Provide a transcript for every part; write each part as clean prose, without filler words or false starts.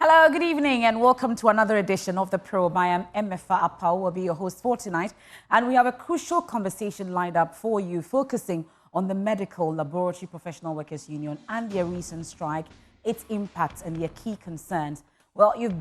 Hello, good evening, and welcome to another edition of The Probe. I am Emefa Apau, will be your host for tonight, and we have a crucial conversation lined up for you, focusing on the Medical Laboratory Professional Workers Union and their recent strike, its impacts and their key concerns. Well, you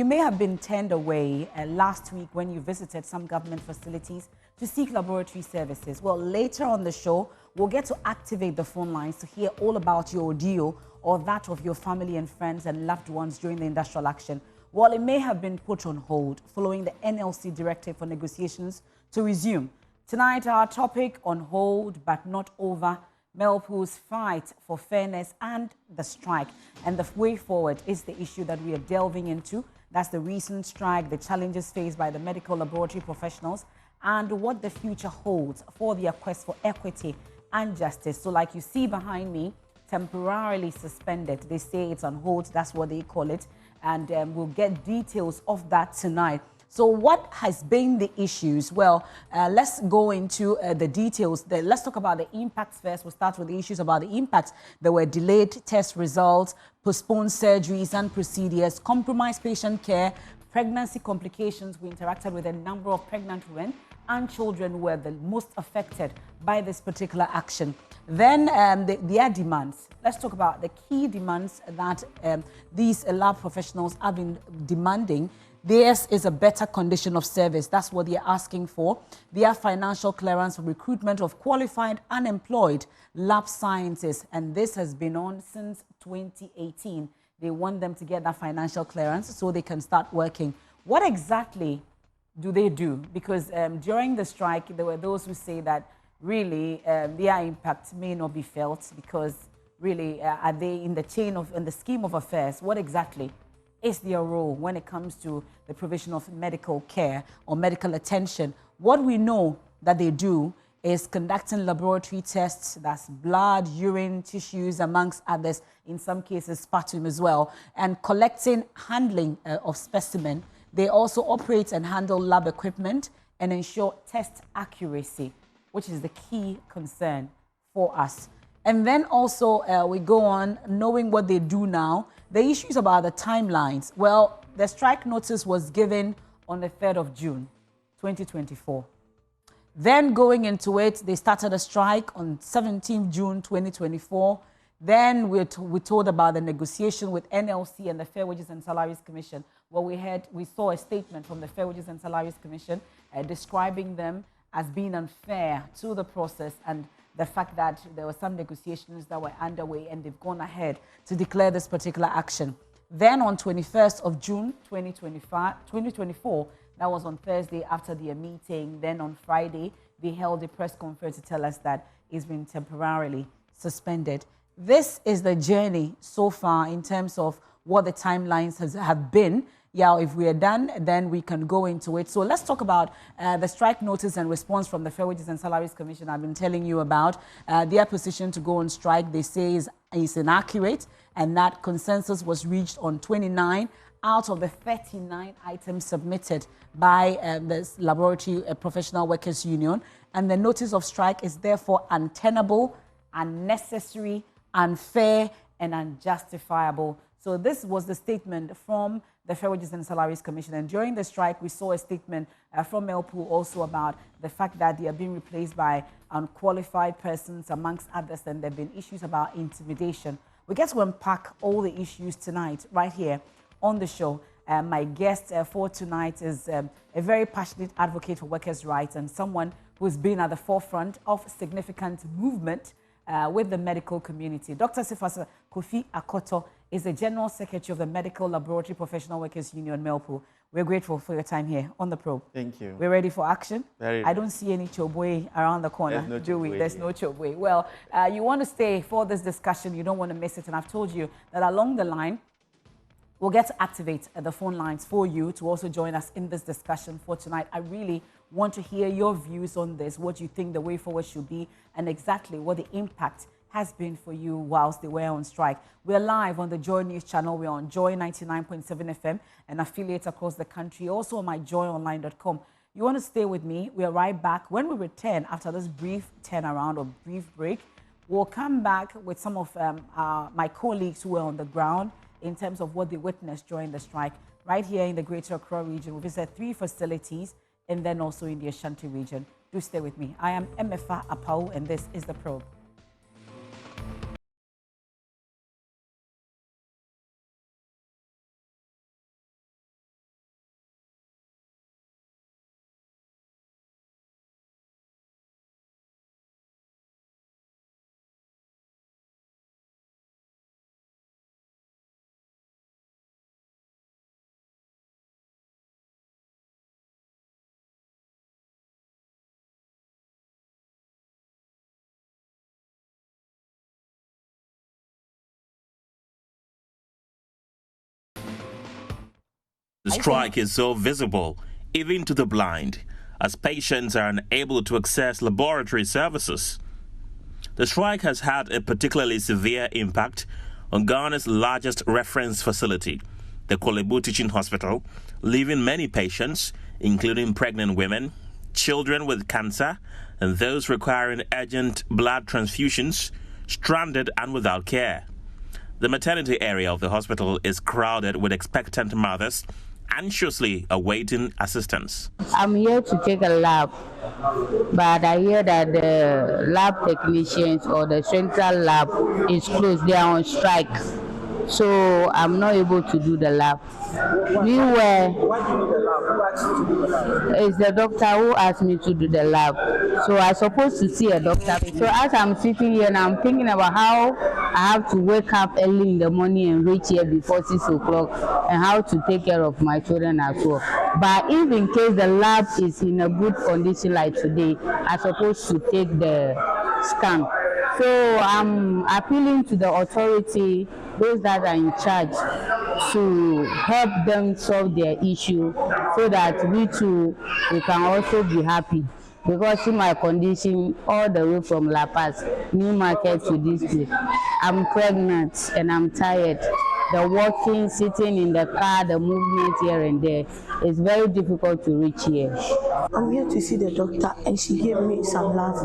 may have been turned away last week when you visited some government facilities to seek laboratory services. Well, later on the show, we'll get to activate the phone lines to hear all about your ordeal or that of your family and friends and loved ones during the industrial action. While it may have been put on hold following the NLC directive for negotiations to resume. Tonight, our topic: on hold but not over, Melpwu's fight for fairness and the strike. And the way forward is the issue that we are delving into. That's the recent strike, the challenges faced by the medical laboratory professionals, and what the future holds for their quest for equity and justice. So like you see behind me, temporarily suspended. They say it's on hold, that's what they call it. And we'll get details of that tonight. So what has been the issues? Well, let's go into the details. Let's talk about the impacts first. We'll start with the issues about the impacts. There were delayed test results, postponed surgeries and procedures, compromised patient care, pregnancy complications. We interacted with a number of pregnant women and children who were the most affected by this particular action. Then their demands. Let's talk about the key demands that these lab professionals have been demanding. Theirs is a better condition of service. That's what they're asking for. Their financial clearance for recruitment of qualified unemployed lab scientists. And this has been on since 2018. They want them to get that financial clearance so they can start working. What exactly do they do? Because during the strike, there were those who say that really their impact may not be felt because really are they in the scheme of affairs? What exactly is their role when it comes to the provision of medical care or medical attention? What we know that they do is conducting laboratory tests, that's blood, urine, tissues, amongst others, in some cases sputum as well, and collecting, handling of specimen. They also operate and handle lab equipment and ensure test accuracy, which is the key concern for us. And then also we go on knowing what they do now. The issues about the timelines. Well, the strike notice was given on the 3rd of June, 2024. Then going into it, they started a strike on 17th June, 2024. Then we're told about the negotiation with NLC and the Fair Wages and Salaries Commission. Well, we saw a statement from the Fair Wages and Salaries Commission describing them as being unfair to the process and the fact that there were some negotiations that were underway and they've gone ahead to declare this particular action. Then on 21st of June, 2024, that was on Thursday after their meeting. Then on Friday, they held a press conference to tell us that it's been temporarily suspended. This is the journey so far in terms of what the timelines have been. Yeah, if we are done, then we can go into it. So let's talk about the strike notice and response from the Fair Wages and Salaries Commission I've been telling you about. Their position to go on strike, they say, is inaccurate, and that consensus was reached on 29 out of the 39 items submitted by the Laboratory Professional Workers Union. And the notice of strike is therefore untenable, unnecessary, unfair, and unjustifiable. So this was the statement from the Fair Wages and Salaries Commission. And during the strike, we saw a statement from Melpwu also about the fact that they are being replaced by unqualified persons, amongst others, and there have been issues about intimidation. We get to unpack all the issues tonight right here on the show. My guest for tonight is a very passionate advocate for workers' rights and someone who's been at the forefront of significant movement with the medical community. Dr. Sifasa Kofi Akoto is the General Secretary of the Medical Laboratory Professional Workers Union, Melpwu. We're grateful for your time here on the probe. Thank you. We're ready for action. Very I don't see any chobwe around the corner, do we? There's no chobwe. Well, you want to stay for this discussion. You don't want to miss it. And I've told you that along the line, we'll get to activate the phone lines for you to also join us in this discussion for tonight. I really want to hear your views on this, what you think the way forward should be, and exactly what the impact has been for you whilst they were on strike. We're live on the Joy News channel. We're on Joy 99.7 FM and affiliates across the country. Also on myjoyonline.com. You want to stay with me? We are right back. When we return after this brief turnaround or brief break, we'll come back with some of my colleagues who were on the ground in terms of what they witnessed during the strike. Right here in the Greater Accra region, we visited 3 facilities and then also in the Ashanti region. Do stay with me. I am Emefa Apau, and this is The Probe. The strike is so visible, even to the blind, as patients are unable to access laboratory services. The strike has had a particularly severe impact on Ghana's largest reference facility, the Kolebu Teaching Hospital, leaving many patients, including pregnant women, children with cancer, and those requiring urgent blood transfusions, stranded and without care. The maternity area of the hospital is crowded with expectant mothers anxiously awaiting assistance. I'm here to take a lab, but I hear that the lab technicians or the central lab is closed. They are on strike, so I'm not able to do the lab. Why do you need the lab? Who asked you to do the lab? It's the doctor who asked me to do the lab. So I'm supposed to see a doctor. So as I'm sitting here and I'm thinking about how I have to wake up early in the morning and reach here before 6 o'clock and how to take care of my children as well. But if in case the lab is in a good condition like today, I'm supposed to take the scan. So I'm appealing to the authority, those that are in charge, to help them solve their issue so that we can also be happy. Because in my condition, all the way from La Paz, New Market to this place, I'm pregnant and I'm tired. The walking, sitting in the car, the movement here and there, is very difficult to reach here. I'm here to see the doctor and she gave me some labs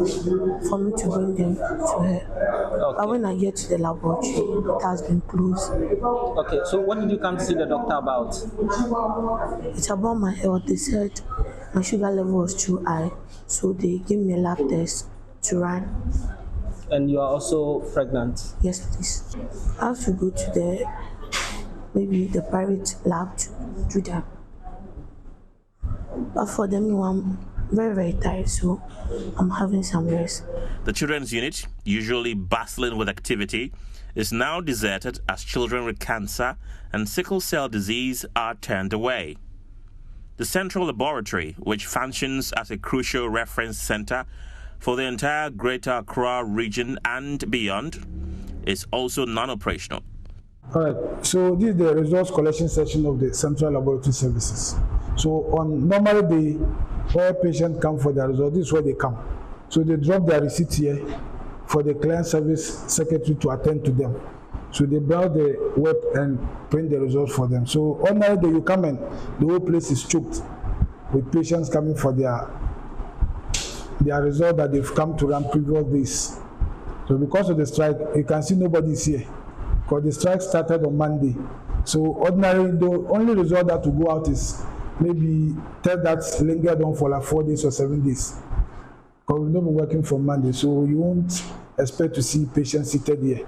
for me to bring them to her. Okay. But when I get to the laboratory, it has been closed. Okay, so what did you come to see the doctor about? It's about my health. They said my sugar level was too high, so they gave me a lab test to run. And you are also pregnant? Yes, please. I have to go to maybe the private lab to do that. But for them, I'm very, very tired, so I'm having some rest. The children's unit, usually bustling with activity, is now deserted as children with cancer and sickle cell disease are turned away. The central laboratory, which functions as a crucial reference center for the entire Greater Accra region and beyond, is also non-operational. All right, so this is the results collection section of the Central Laboratory Services. So on normal day, where patients come for their result, this is where they come. So they drop their receipt here for the client service secretary to attend to them. So they browse the web and print the results for them. So ordinary day you come and the whole place is choked with patients coming for their result that they've come to run previous days. So because of the strike, you can see nobody's here because the strike started on Monday. So ordinarily, the only result that will go out is maybe test that lingered on for like 4 days or 7 days. Because we've not been working from Monday, so you won't expect to see patients seated here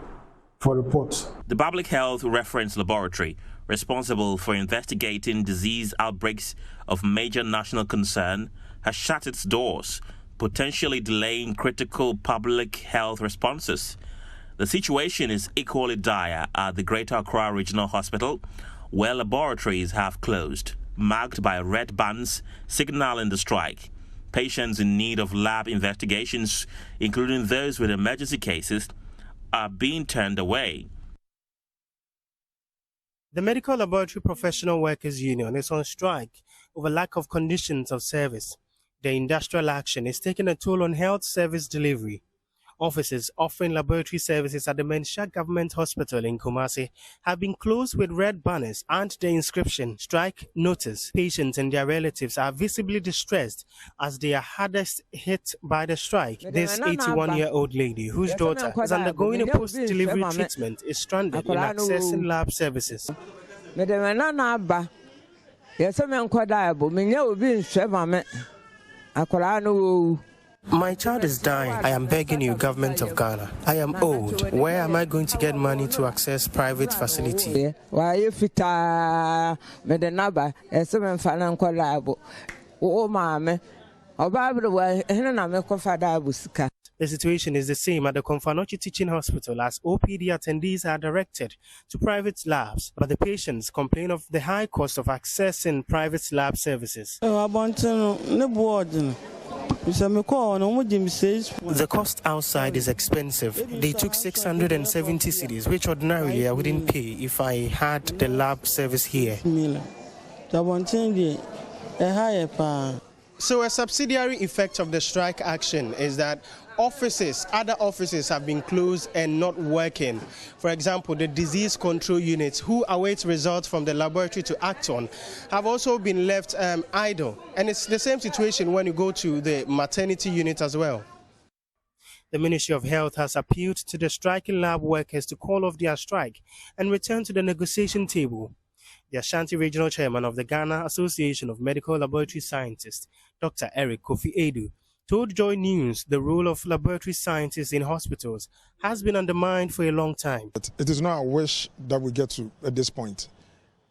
for reports. The Public Health Reference Laboratory, responsible for investigating disease outbreaks of major national concern, has shut its doors, potentially delaying critical public health responses. The situation is equally dire at the Greater Accra Regional Hospital, where laboratories have closed, marked by red bands signaling the strike. Patients in need of lab investigations, including those with emergency cases, are being turned away. The Medical Laboratory Professional Workers Union is on strike over lack of conditions of service. The industrial action is taking a toll on health service delivery. Offices offering laboratory services at the Mensha Government Hospital in Kumasi have been closed with red banners and the inscription "Strike Notice." Patients and their relatives are visibly distressed as they are hardest hit by the strike. This 81-year-old lady, whose daughter is undergoing a post-delivery treatment, is stranded in accessing lab services. My child is dying. I am begging you, government of Ghana. I am old. Where am I going to get money to access private facility? The situation is the same at the Konfanochi Teaching Hospital as OPD attendees are directed to private labs, but the patients complain of the high cost of accessing private lab services. The cost outside is expensive. They took 670 cedis, which ordinarily I wouldn't pay if I had the lab service here. So a subsidiary effect of the strike action is that other offices have been closed and not working. For example, the disease control units, who await results from the laboratory to act on, have also been left idle. And it's the same situation when you go to the maternity unit as well. The Ministry of Health has appealed to the striking lab workers to call off their strike and return to the negotiation table. The Ashanti Regional Chairman of the Ghana Association of Medical Laboratory Scientists, Dr. Eric Kofi Edu, told Joy News the role of laboratory scientists in hospitals has been undermined for a long time. It is not a wish that we get to at this point.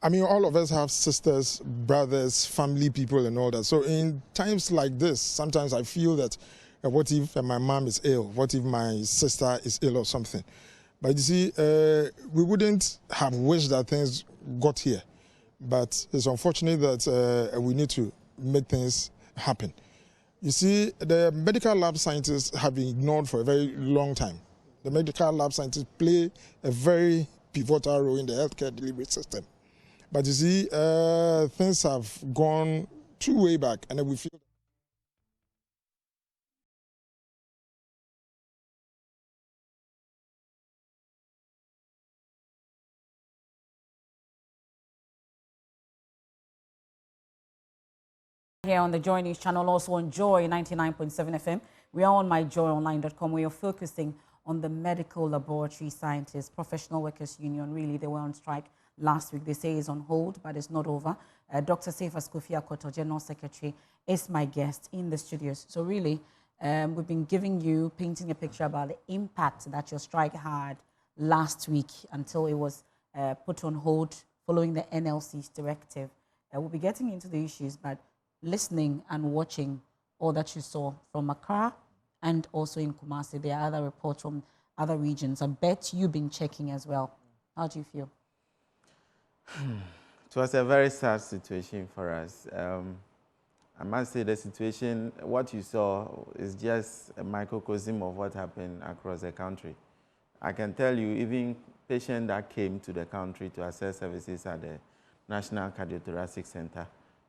I mean, all of us have sisters, brothers, family people and all that. So in times like this, sometimes I feel that what if my mom is ill? What if my sister is ill or something? But you see, we wouldn't have wished that things got here. But it's unfortunate that we need to make things happen. You see, the medical lab scientists have been ignored for a very long time. The medical lab scientists play a very pivotal role in the healthcare delivery system. But you see, things have gone too way back, and then we feel. Here on the Joy News channel, also on Joy 99.7 FM. We are on myjoyonline.com, where you're focusing on the medical laboratory scientists, professional workers union. Really, they were on strike last week. They say it's on hold, but it's not over. Dr. Cephas Kofi Akoto, General Secretary, is my guest in the studios. So really, we've been giving you, painting a picture about the impact that your strike had last week until it was put on hold following the NLC's directive. We'll be getting into the issues, but listening and watching all that you saw from Accra and also in Kumasi. There are other reports from other regions. I bet you've been checking as well. How do you feel? It was a very sad situation for us. I must say the situation, what you saw is just a microcosm of what happened across the country. I can tell you, even patients that came to the country to access services at the National Cardiothoracic Center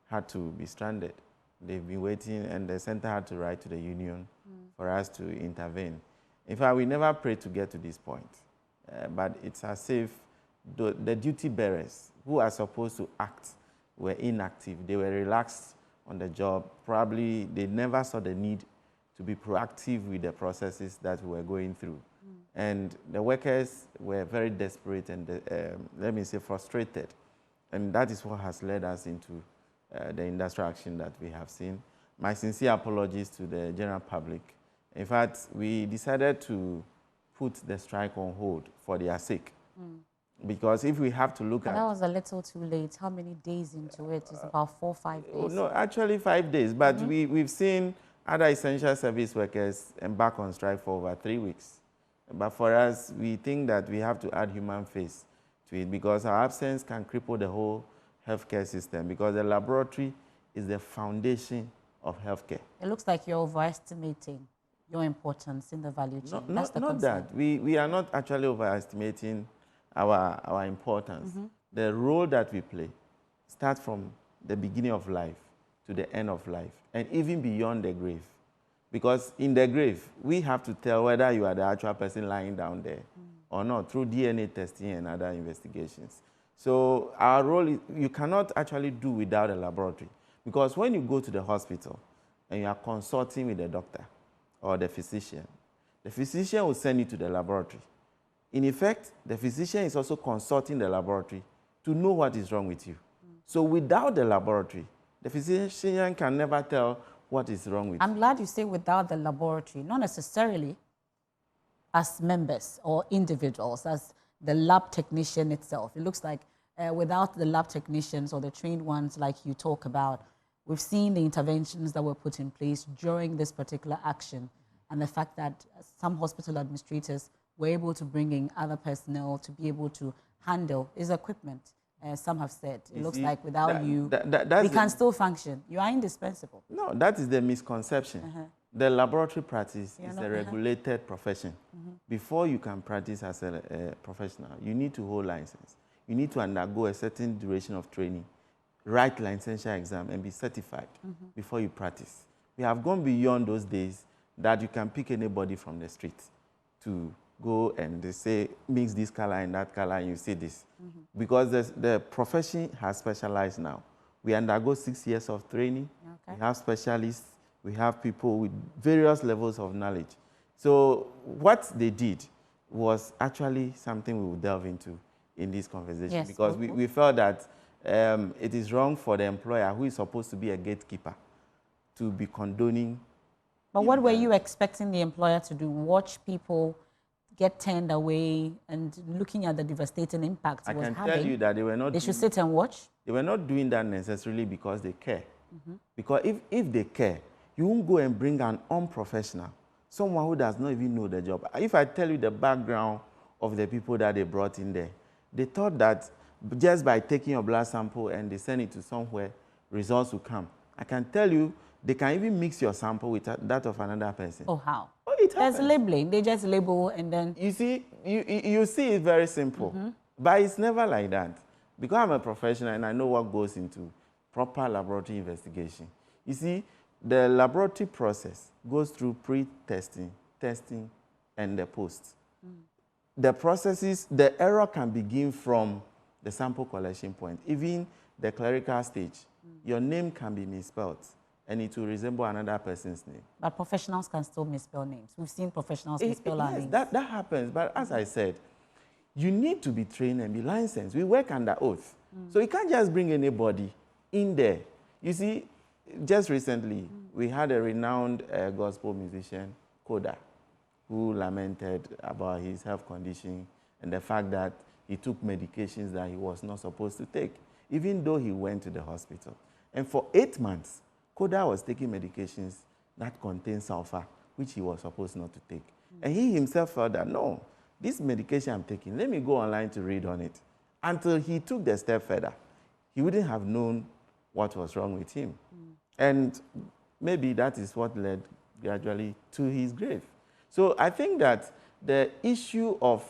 had to be stranded. They've been waiting, and the center had to write to the union for us to intervene. In fact, we never prayed to get to this point, but it's as if the duty bearers who are supposed to act were inactive. They were relaxed on the job. Probably they never saw the need to be proactive with the processes that we were going through. And the workers were very desperate and, let me say, frustrated. And that is what has led us into the industrial action that we have seen. My sincere apologies to the general public. In fact, we decided to put the strike on hold for their sake. Because if we have to look at... That was a little too late. How many days into it? It's about 4 or 5 days. No, actually 5 days. But we've seen other essential service workers embark on strike for over 3 weeks. But for us, we think that we have to add human face to it because our absence can cripple the whole healthcare system, because the laboratory is the foundation of healthcare. It looks like you're overestimating your importance in the value chain. Not that. We are not actually overestimating our importance. The role that we play starts from the beginning of life to the end of life, and even beyond the grave. Because in the grave, we have to tell whether you are the actual person lying down there or not through DNA testing and other investigations. So our role is, you cannot actually do without a laboratory. Because when you go to the hospital and you are consulting with the doctor or the physician will send you to the laboratory. In effect, the physician is also consulting the laboratory to know what is wrong with you. So without the laboratory, the physician can never tell what is wrong with you. I'm glad you say without the laboratory, not necessarily as members or individuals, as the lab technician itself. It looks like without the lab technicians or the trained ones like you talk about, we've seen the interventions that were put in place during this particular action and the fact that some hospital administrators were able to bring in other personnel to be able to handle his equipment. Some have said, it looks like without you, we can still function. You are indispensable. No, that is the misconception. The laboratory practice is a regulated profession. Before you can practice as a professional, you need to hold license. You need to undergo a certain duration of training, write licensure exam, and be certified before you practice. We have gone beyond those days that you can pick anybody from the street to go and they say, mix this color and that color, and you see this. Because the profession has specialized now. We undergo 6 years of training. We have specialists. We have people with various levels of knowledge. So what they did was actually something we will delve into in this conversation. Yes, because we felt that it is wrong for the employer, who is supposed to be a gatekeeper, to be condoning. But what were you expecting the employer to do? Watch people get turned away and looking at the devastating impact it was having? I can tell you that they were not. They should sit and watch? They were not doing that necessarily because they care. Because if they care, you won't go and bring an unprofessional, someone who does not even know the job. If I tell you the background of the people that they brought in there, they thought that just by taking your blood sample and they send it to somewhere, results will come. I can tell you, they can even mix your sample with that of another person. Oh, how? Oh, it happens. There's labeling. They just label and then... You see, you see it's very simple. But it's never like that. Because I'm a professional and I know what goes into proper laboratory investigation. You see, the laboratory process goes through pre-testing, testing, and the post. The processes, the error can begin from the sample collection point. Even the clerical stage, your name can be misspelled and it will resemble another person's name. But professionals can still misspell names. We've seen professionals misspell our names. That happens. But as I said, you need to be trained and be licensed. We work under oath. So you can't just bring anybody in there. You see, just recently, we had a renowned gospel musician, Koda, who lamented about his health condition and the fact that he took medications that he was not supposed to take, even though he went to the hospital. And for 8 months, Koda was taking medications that contain sulfur, which he was supposed not to take. And he himself felt that, no, this medication I'm taking, let me go online to read on it. Until he took the step further, he wouldn't have known what was wrong with him. And maybe that is what led gradually to his grave. So I think that the issue of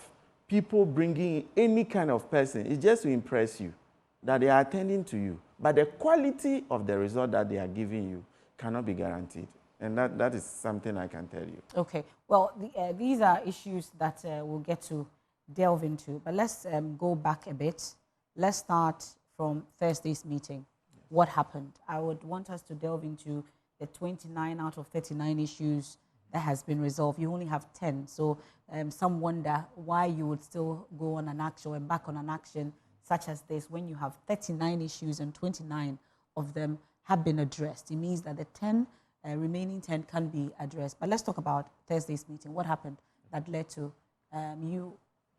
people bringing any kind of person is just to impress you, that they are attending to you. But the quality of the result that they are giving you cannot be guaranteed. And that is something I can tell you. Okay. Well, these are issues that we'll get to delve into. But let's go back a bit. Let's start from Thursday's meeting. What happened? I would want us to delve into the 29 out of 39 issues that has been resolved. You only have 10. So some wonder why you would still go on an action or embark on an action such as this when you have 39 issues and 29 of them have been addressed. It means that the 10 remaining 10 can be addressed. But let's talk about Thursday's meeting. What happened that led to you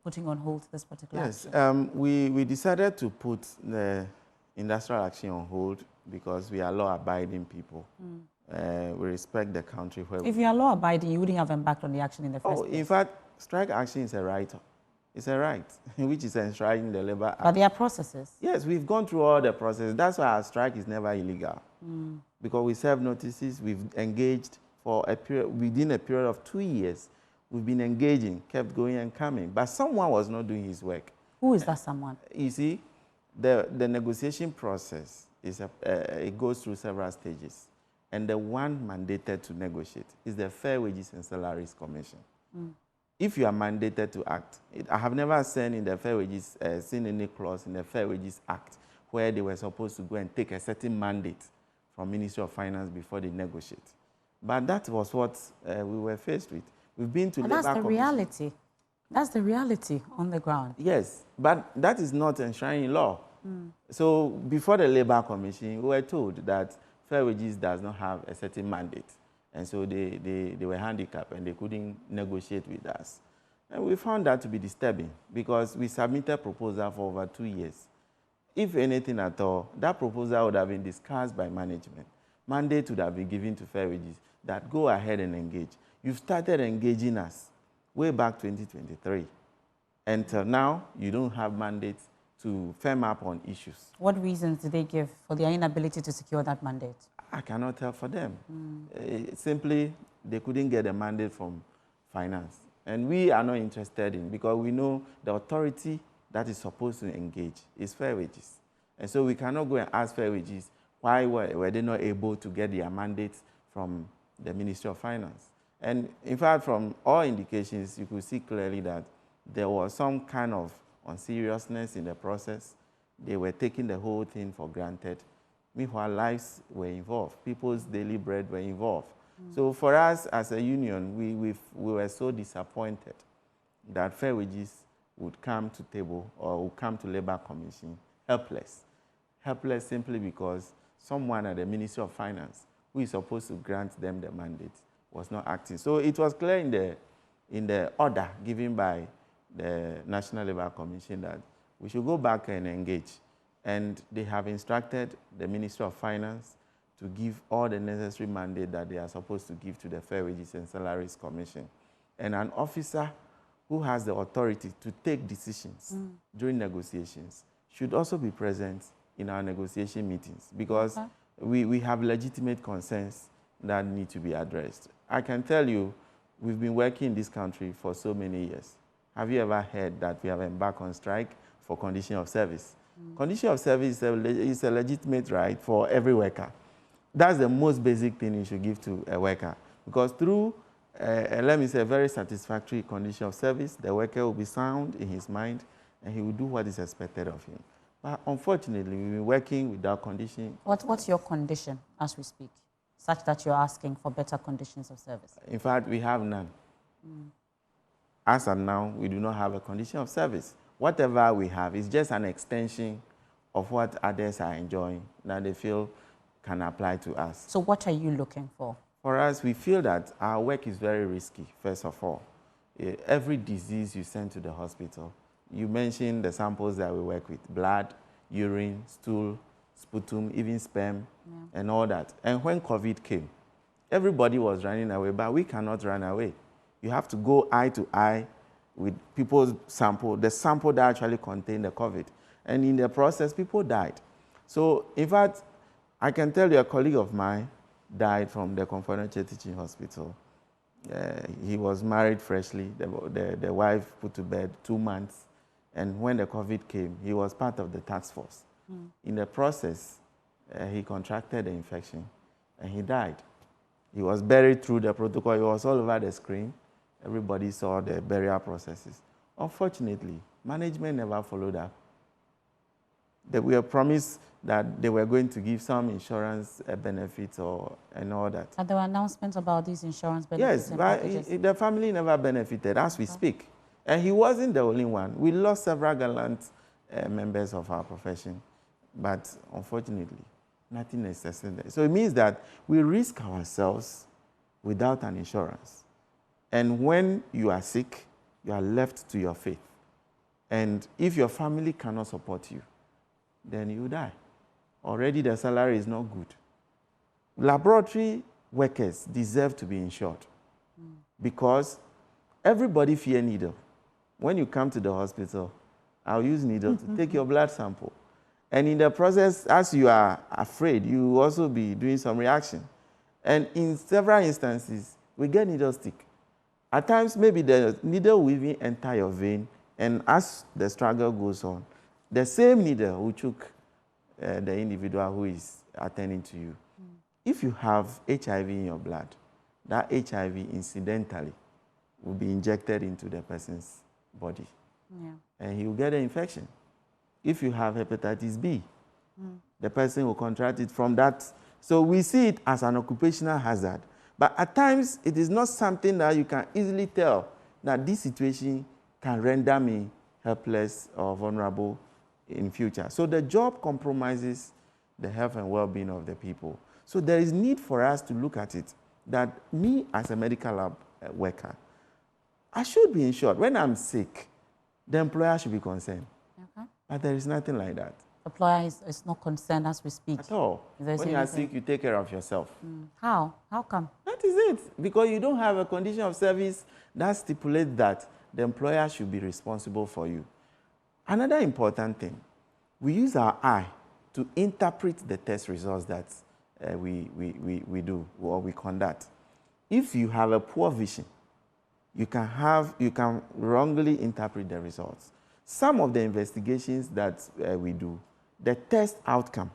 putting on hold this particular action? Yes, we decided to put the industrial action on hold because we are law-abiding people. We respect the country. Where if you are law-abiding, you wouldn't have embarked on the action in the first place. In fact, strike action is a right. It's a right, which is enshrined in the Labour Act. But there are processes. Yes, we've gone through all the processes. That's why our strike is never illegal. Because we serve notices, we've engaged for a period, within a period of 2 years, we've been engaging, kept going and coming. But someone was not doing his work. Who is that someone? You see, the negotiation process, it goes through several stages. and the one mandated to negotiate is the Fair Wages and Salaries Commission. If you are mandated to act, I have never seen in the Fair Wages, seen any clause in the Fair Wages Act where they were supposed to go and take a certain mandate from Ministry of Finance before they negotiate. But that was what we were faced with. We've been to Labour That's the Commission. reality. That's the reality on the ground. Yes, but that is not enshrined in law. So before the Labour Commission, we were told that Fair Wages does not have a certain mandate. And so they were handicapped and they couldn't negotiate with us. And we found that to be disturbing because we submitted proposal for over 2 years. If anything at all, that proposal would have been discussed by management. Mandate would have been given to Fair Wages that go ahead and engage. You've started engaging us way back 2023. Until now, you don't have mandates to firm up on issues. What reasons did they give for their inability to secure that mandate? I cannot tell for them. Simply, they couldn't get a mandate from finance. And we are not interested in, because we know the authority that is supposed to engage is Fair Wages. And so we cannot go and ask Fair Wages why were they not able to get their mandates from the Ministry of Finance. And in fact, from all indications, you could see clearly that there was some kind of unseriousness in the process. They were taking the whole thing for granted. Meanwhile, lives were involved. People's daily bread were involved. So for us as a union, we were so disappointed that Fair Wages would come to table or would come to Labour Commission helpless. Helpless simply because someone at the Ministry of Finance who is supposed to grant them the mandate was not acting. So it was clear in the order given by the National Labour Commission that we should go back and engage. And they have instructed the Ministry of Finance to give all the necessary mandate that they are supposed to give to the Fair Wages and Salaries Commission. And an officer who has the authority to take decisions during negotiations should also be present in our negotiation meetings, because we have legitimate concerns that need to be addressed. I can tell you, we've been working in this country for so many years. Have you ever heard that we have embarked on strike for condition of service? Condition of service is a legitimate right for every worker. That's the most basic thing you should give to a worker, because through, let me say, a very satisfactory condition of service, the worker will be sound in his mind and he will do what is expected of him. But unfortunately, we've been working without condition. What's your condition as we speak, such that you're asking for better conditions of service? In fact, we have none. As of now, we do not have a condition of service. Whatever we have is just an extension of what others are enjoying that they feel can apply to us. So what are you looking for? For us, we feel that our work is very risky, first of all. Every disease you send to the hospital, you mentioned the samples that we work with: blood, urine, stool, sputum, even sperm, and all that. And when COVID came, everybody was running away, but we cannot run away. You have to go eye to eye with people's sample, the sample that actually contained the COVID. And in the process, people died. So, in fact, I can tell you a colleague of mine died from the Confederate Teaching Hospital. He was married freshly. The wife put to bed 2 months. And when the COVID came, he was part of the task force. In the process, he contracted the infection and he died. He was buried through the protocol. He was all over the screen. Everybody saw the burial processes. Unfortunately, management never followed up. They were promised that they were going to give some insurance benefits and all that. And there were announcements about these insurance benefits? Yes, but the family never benefited as we speak. And he wasn't the only one. We lost several gallant members of our profession. But unfortunately, nothing is sustained. So it means that we risk ourselves without an insurance. And when you are sick, you are left to your fate. And if your family cannot support you, then you die. Already the salary is not good. Laboratory workers deserve to be insured because everybody fears needle. When you come to the hospital, I'll use needle to take your blood sample. And in the process, as you are afraid, you will also be doing some reaction. And in several instances, we get needle stick. At times, maybe the needle will even enter your vein, and as the struggle goes on, the same needle will choke the individual who is attending to you. if you have HIV in your blood, that HIV incidentally will be injected into the person's body. Yeah. And he will get an infection. If you have hepatitis B, the person will contract it from that. So we see it as an occupational hazard. But at times, it is not something that you can easily tell that this situation can render me helpless or vulnerable in future. So the job compromises the health and well-being of the people. So there is need for us to look at it, that me as a medical lab worker, I should be insured. When I'm sick, the employer should be concerned. Okay. But there is nothing like that. The employer is not concerned as we speak. At all. When you are sick, you take care of yourself. How? How come? That is it. Because you don't have a condition of service that stipulates that the employer should be responsible for you. Another important thing, we use our eye to interpret the test results that we do or we conduct. If you have a poor vision, you can wrongly interpret the results. Some of the investigations that we do, the test outcome,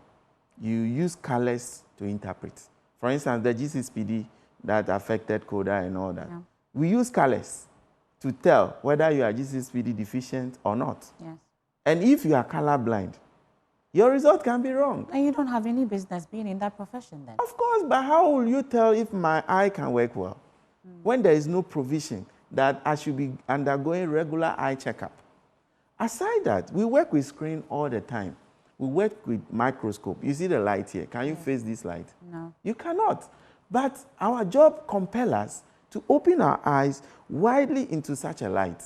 you use colors to interpret. For instance, the GCSPD that affected CODA and all that. Yeah. We use colors to tell whether you are GCSPD deficient or not. Yes. And if you are colorblind, your result can be wrong. And you don't have any business being in that profession then? Of course, but how will you tell if my eye can work well? When there is no provision that I should be undergoing regular eye checkup. Aside that, we work with screen all the time. We work with microscope. You see the light here. Can you face this light? No. You cannot. But our job compels us to open our eyes widely into such a light.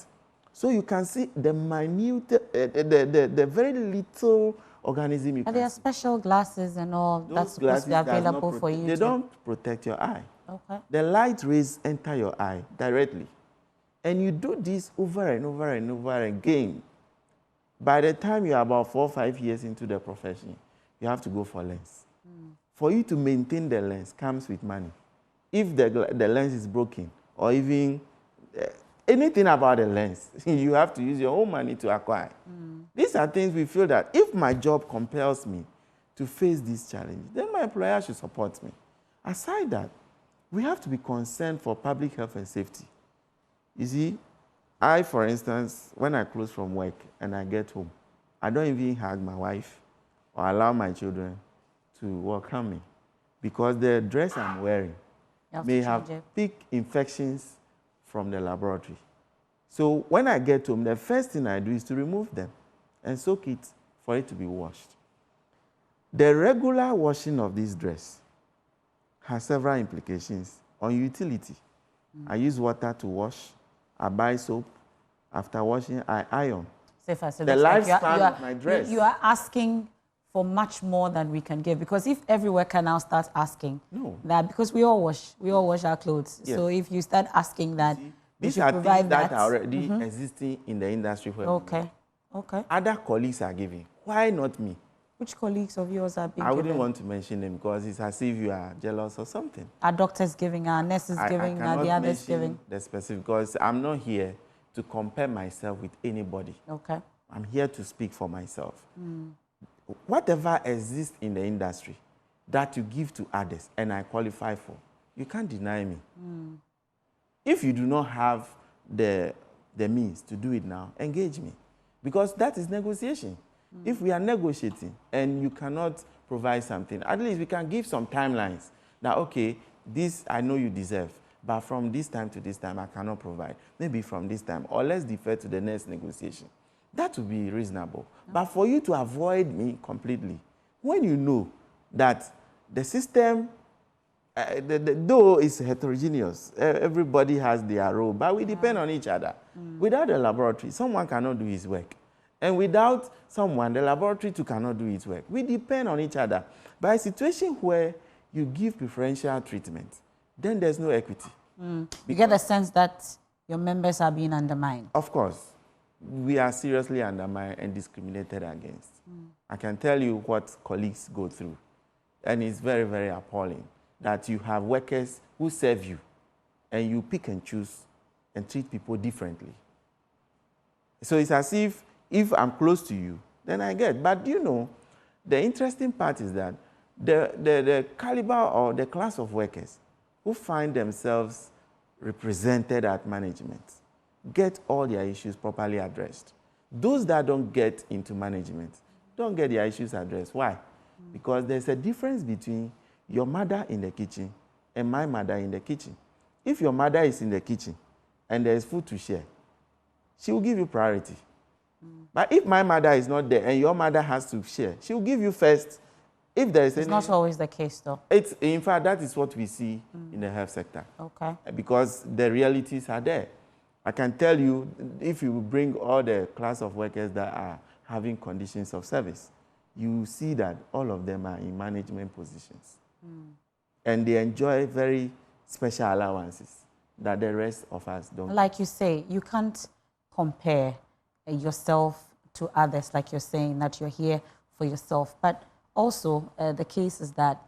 So you can see the minute, the very little organism you can see. There are special glasses and all that's supposed to be available for you. They don't protect your eye. Okay. The light rays enter your eye directly. And you do this over and over and over again. By the time you're about 4 or 5 years into the profession, you have to go for lens. For you to maintain the lens comes with money. If the lens is broken or even anything about the lens, you have to use your own money to acquire. These are things we feel that if my job compels me to face this challenge, then my employer should support me. Aside that, we have to be concerned for public health and safety. You see, I, for instance, when I close from work and I get home, I don't even hug my wife or allow my children to welcome me because the dress I'm wearing may have pick infections from the laboratory. So when I get home, the first thing I do is to remove them and soak it for it to be washed. The regular washing of this dress has several implications on utility. I use water to wash. I buy soap. After washing, I iron. So the lifespan of my dress. You are asking for much more than we can give, because if every worker now starts asking that, because we all wash our clothes. Yes. So if you start asking that, these are things that are already existing in the industry. Okay. Other colleagues are giving. Why not me? Which colleagues of yours are being I wouldn't given? want to mention them because it's as if you are jealous or something. Are doctors giving? Are nurses giving? Are the others giving? The specific, because I'm not here to compare myself with anybody. Okay. I'm here to speak for myself. Whatever exists in the industry that you give to others and I qualify for, you can't deny me. If you do not have the means to do it now, engage me. Because that is negotiation. If we are negotiating and you cannot provide something, at least we can give some timelines. That, okay, this I know you deserve, but from this time to this time I cannot provide. Maybe from this time, or let's defer to the next negotiation. That would be reasonable. But for you to avoid me completely, when you know that the system, though it's heterogeneous, everybody has their role, but we depend on each other. Without the laboratory, someone cannot do his work. And without someone, the laboratory too cannot do its work. We depend on each other. By a situation where you give preferential treatment, then there's no equity. You get the sense that your members are being undermined. Of course. We are seriously undermined and discriminated against. I can tell you what colleagues go through. And it's very, very appalling that you have workers who serve you and you pick and choose and treat people differently. So it's as if I'm close to you, then I get. But you know, the interesting part is that the caliber or the class of workers who find themselves represented at management get all their issues properly addressed. Those that don't get into management don't get their issues addressed. Why? Because there's a difference between your mother in the kitchen and my mother in the kitchen. If your mother is in the kitchen and there's food to share, she will give you priority. But if my mother is not there and your mother has to share, she will give you first. If there is It's not always the case, though. In fact, that is what we see in the health sector. Okay. Because the realities are there. I can tell you, if you bring all the class of workers that are having conditions of service, you see that all of them are in management positions. And they enjoy very special allowances that the rest of us don't. Like you say, you can't compare yourself to others, like you're saying that you're here for yourself. But also, the case is that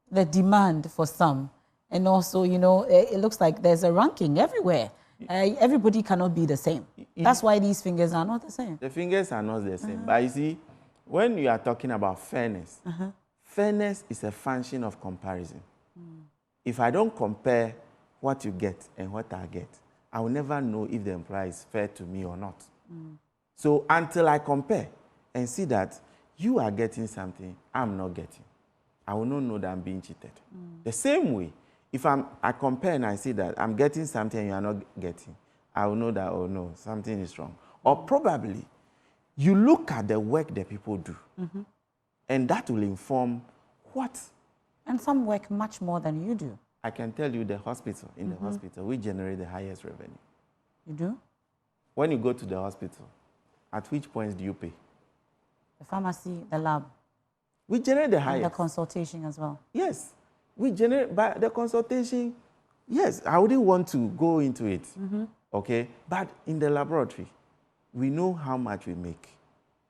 the demand for some, and also, you know, it looks like there's a ranking everywhere. Everybody cannot be the same. That's why these fingers are not the same. The fingers are not the same. But you see, when you are talking about fairness, fairness is a function of comparison. If I don't compare what you get and what I get, I will never know if the employer is fair to me or not. So until I compare and see that you are getting something I'm not getting, I will not know that I'm being cheated. The same way, if I compare and I see that I'm getting something and you are not getting, I will know that, oh no, something is wrong. Or probably, you look at the work that people do, and that will inform what. And some work much more than you do. I can tell you the hospital, in the hospital, we generate the highest revenue. You do? When you go to the hospital, at which points do you pay? The pharmacy, the lab. We generate the highest. And the consultation as well. Yes. We generate, but the consultation, yes, I wouldn't want to go into it, okay? But in the laboratory, we know how much we make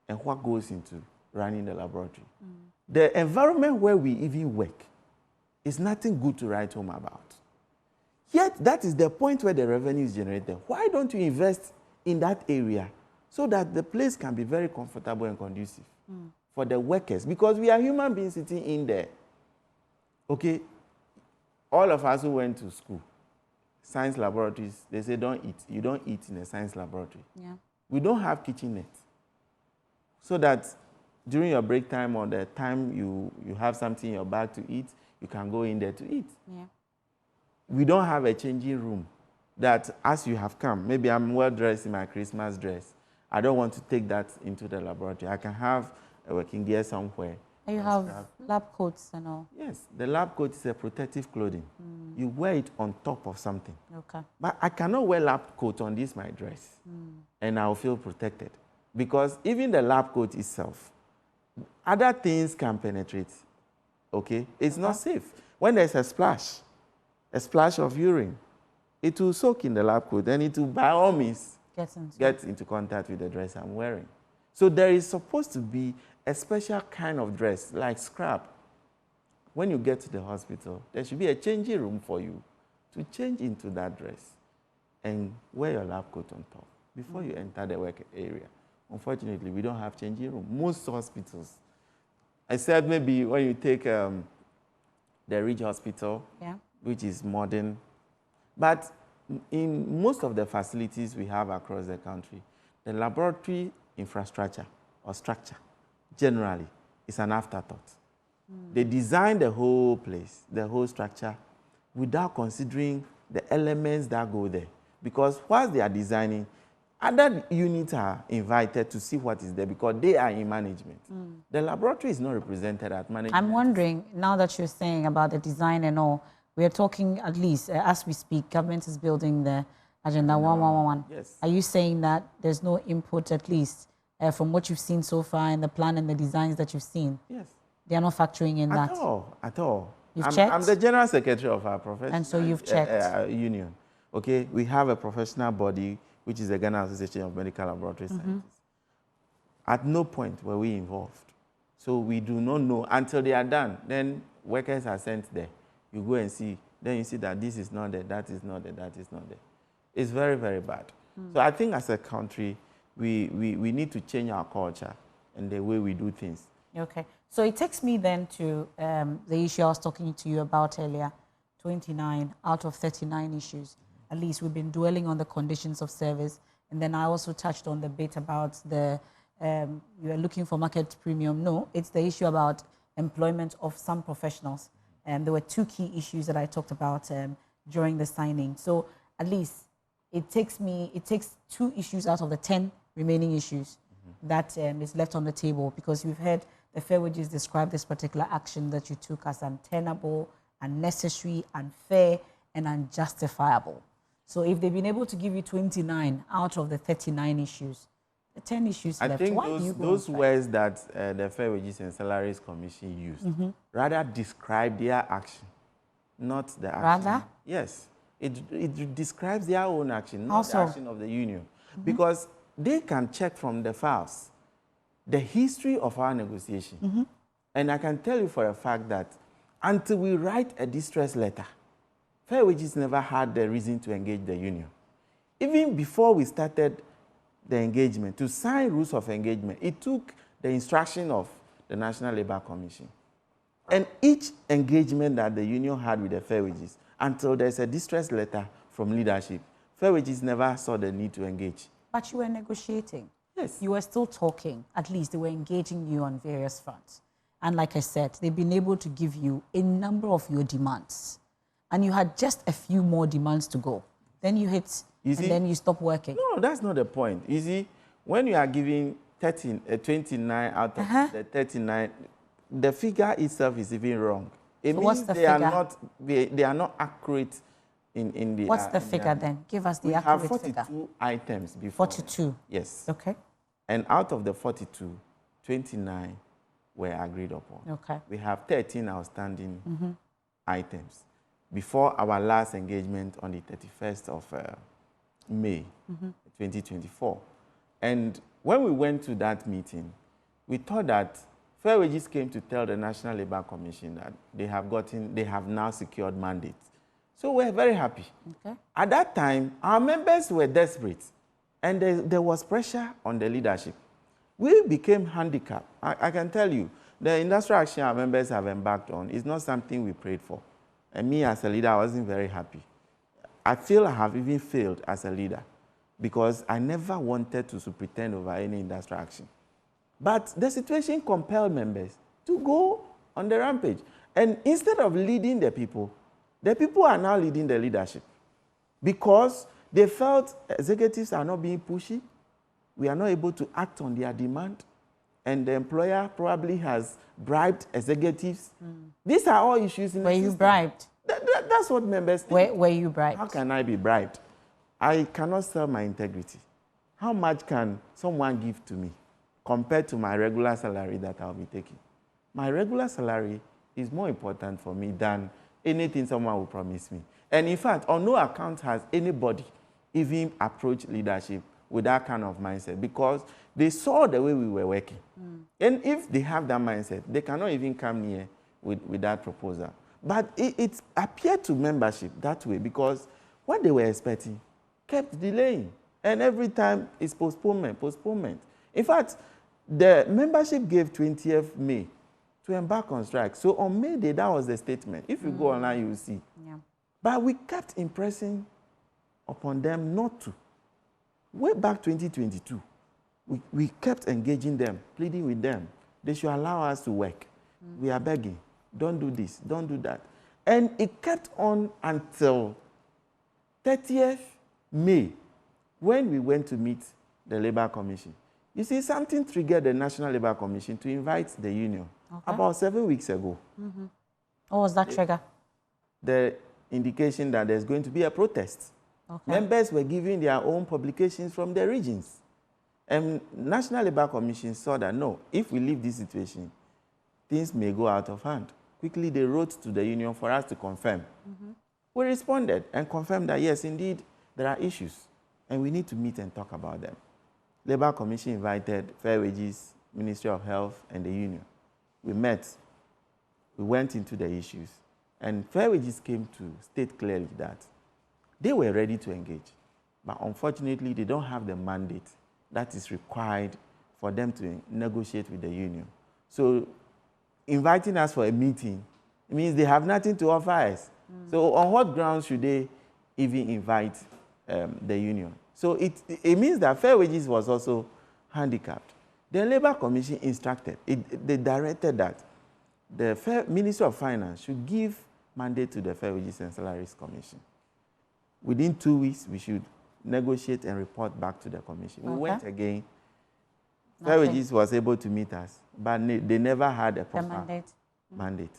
and what goes into running the laboratory. The environment where we even work is nothing good to write home about. Yet, that is the point where the revenue is generated. Why don't you invest in that area so that the place can be very comfortable and conducive for the workers? Because we are human beings sitting in there. Okay, all of us who went to school, science laboratories, they say don't eat. You don't eat in a science laboratory. Yeah. We don't have kitchenette. So that during your break time or the time you have something in your bag to eat, you can go in there to eat. Yeah. We don't have a changing room that as you have come, maybe I'm well dressed in my Christmas dress. I don't want to take that into the laboratory. I can have a working gear somewhere. And you have lab coats and all. Yes, the lab coat is a protective clothing. You wear it on top of something. Okay. But I cannot wear lab coat on this my dress and I'll feel protected. Because even the lab coat itself, other things can penetrate. Okay? It's not safe. When there's a splash of urine, it will soak in the lab coat and it will by all means get into contact with the dress I'm wearing. So there is supposed to be a special kind of dress, like scrap. When you get to the hospital, there should be a changing room for you to change into that dress and wear your lab coat on top before you enter the work area. Unfortunately, we don't have changing room. Most hospitals, except maybe when you take the Ridge Hospital, which is modern. But in most of the facilities we have across the country, the laboratory infrastructure or structure generally is an afterthought. They design the whole place, the whole structure, without considering the elements that go there. Because whilst they are designing, other units are invited to see what is there because they are in management. The laboratory is not represented at management. I'm wondering, now that you're saying about the design and all, we are talking at least, as we speak, government is building the Agenda 1111. Yes. Are you saying that there's no input, at least, from what you've seen so far in the plan and the designs that you've seen? Yes. They are not factoring in that? At all. You've checked? I'm the general secretary of our professional And so you've checked? Union. Okay, we have a professional body, which is the Ghana Association of Medical Laboratory Scientists. At no point were we involved. So we do not know until they are done. Then workers are sent there. You go and see. Then you see that this is not there, that is not there, that is not there. It's very, very bad. So I think as a country, we need to change our culture and the way we do things. Okay. So it takes me then to the issue I was talking to you about earlier, 29 out of 39 issues. At least we've been dwelling on the conditions of service. And then I also touched on the bit about the, you are looking for market premium. No, it's the issue about employment of some professionals. And there were two key issues that I talked about during the signing. So at least it takes two issues out of the 10 remaining issues that is left on the table, because we've heard the Fair Wages describe this particular action that you took as untenable, unnecessary, unfair, and unjustifiable. So if they've been able to give you 29 out of the 39 issues, the 10 issues left, I think why do you go those words that the Fair Wages and Salaries Commission used rather describe their action, not the action. Rather? Yes. It describes their own action, not Also, the action of the union. Because they can check from the files the history of our negotiation. And I can tell you for a fact that until we write a distress letter, Fair Wages never had the reason to engage the union. Even before we started the engagement, to sign rules of engagement, it took the instruction of the National Labour Commission. And each engagement that the union had with the Fair Wages, until there's a distress letter from leadership, Fair Wages never saw the need to engage. but you were negotiating. Yes. You were still talking. At least they were engaging you on various fronts. And like I said, they've been able to give you a number of your demands. And you had just a few more demands to go. Then you hit, and then you stop working. No, that's not the point. You see, when you are giving 29 out of the 39, the figure itself is even wrong. It means what's the they figure? they are not accurate in the... What's the figure then? Give us the accurate figure. We have 42 items before. 42? Yes. Okay. And out of the 42, 29 were agreed upon. Okay. We have 13 outstanding items before our last engagement on the 31st of May 2024. And when we went to that meeting, we thought that Fair Wages came to tell the National Labour Commission that they have now secured mandates. So we're very happy. Okay. At that time, our members were desperate, and there was pressure on the leadership. We became handicapped. I can tell you, the industrial action our members have embarked on is not something we prayed for. And me as a leader, I wasn't very happy. I feel I have even failed as a leader because I never wanted to pretend over any industrial action. But the situation compelled members to go on the rampage. And instead of leading the people are now leading the leadership because they felt executives are not being pushy. We are not able to act on their demand. And the employer probably has bribed executives. These are all issues in the system. Were you bribed? That's what members think. Were you bribed? How can I be bribed? I cannot sell my integrity. How much can someone give to me compared to my regular salary that I'll be taking? My regular salary is more important for me than anything someone will promise me. And in fact, on no account has anybody even approached leadership with that kind of mindset because they saw the way we were working. And if they have that mindset, they cannot even come near with that proposal. But it appeared to membership that way because what they were expecting kept delaying. And every time it's postponement. In fact, the membership gave 20th May to embark on strike. So on May Day, that was the statement. If you go online, you will see. Yeah. But we kept impressing upon them not to. Way back 2022, we kept engaging them, pleading with them. They should allow us to work. We are begging. Don't do this, don't do that. And it kept on until 30th May, when we went to meet the Labour Commission. You see, something triggered the National Labour Commission to invite the union about 7 weeks ago. What was that trigger? The indication that there's going to be a protest. Okay. Members were giving their own publications from their regions. And National Labour Commission saw that, no, if we leave this situation, things may go out of hand. Quickly, they wrote to the union for us to confirm. We responded and confirmed that, yes, indeed, there are issues, and we need to meet and talk about them. Labour Commission invited Fair Wages, Ministry of Health, and the union. We met. We went into the issues. And Fair Wages came to state clearly that they were ready to engage. But unfortunately, they don't have the mandate that is required for them to negotiate with the union. So inviting us for a meeting, it means they have nothing to offer us. So on what grounds should they even invite the union? So it means that fair wages was also handicapped. The Labour Commission instructed, they directed that the Ministry of Finance should give mandate to the Fair Wages and Salaries Commission. Within 2 weeks, we should negotiate and report back to the commission. We went again. Fair Wages was able to meet us, but they never had a proper mandate.